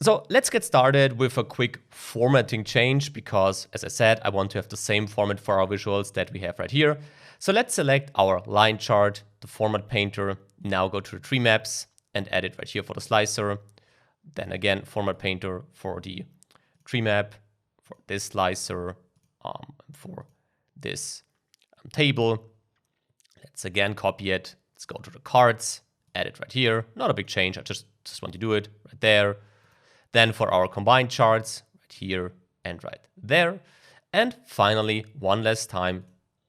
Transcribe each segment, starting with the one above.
So let's get started with a quick formatting change because, as I said, I want to have the same format for our visuals that we have right here. So let's select our line chart, the format painter, now go to the tree maps and add it right here for the slicer. Then again, format painter for the tree map, for this slicer, for this table. Let's again copy it. Let's go to the cards, add it right here. Not a big change, I just want to do it right there. Then for our combined charts, right here and right there. And finally, one last time,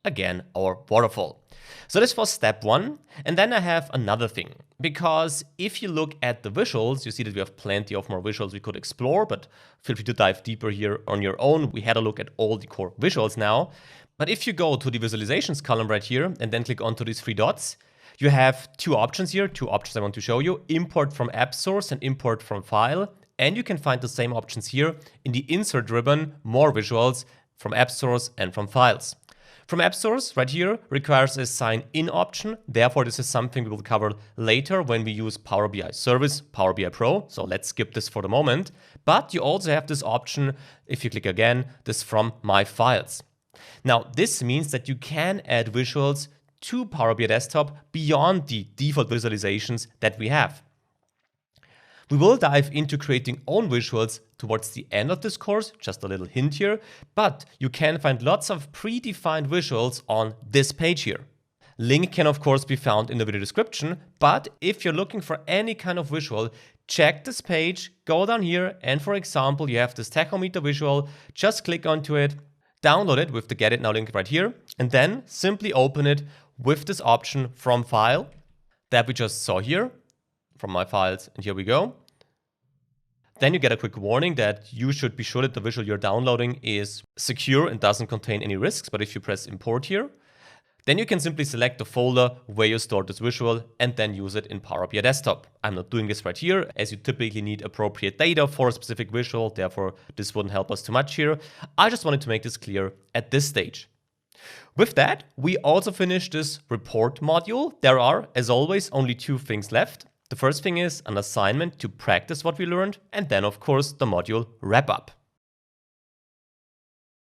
again, our waterfall. So this was step one. And then I have another thing, because if you look at the visuals, you see that we have plenty of more visuals we could explore, but feel free to dive deeper here on your own. We had a look at all the core visuals now. But if you go to the visualizations column right here and then click onto these three dots, you have two options here, two options I want to show you, import from app source and import from file. And you can find the same options here in the insert ribbon, more visuals from app source and from files. From app source right here requires a sign in option. Therefore, this is something we will cover later when we use Power BI Service, Power BI Pro. So let's skip this for the moment. But you also have this option, if you click again, this from my files. Now, this means that you can add visuals to Power BI Desktop beyond the default visualizations that we have. We will dive into creating own visuals towards the end of this course, just a little hint here, but you can find lots of predefined visuals on this page here. Link can of course be found in the video description, but if you're looking for any kind of visual, check this page, go down here, and for example, you have this tachometer visual, just click onto it, download it with the Get It Now link right here, and then simply open it with this option from file that we just saw here, from my files, and here we go. Then you get a quick warning that you should be sure that the visual you're downloading is secure and doesn't contain any risks. But if you press import here, then you can simply select the folder where you stored this visual and then use it in Power BI Desktop. I'm not doing this right here, as you typically need appropriate data for a specific visual. Therefore, this wouldn't help us too much here. I just wanted to make this clear at this stage. With that, we also finished this report module. There are, as always, only two things left. The first thing is an assignment to practice what we learned, and then of course the module wrap up.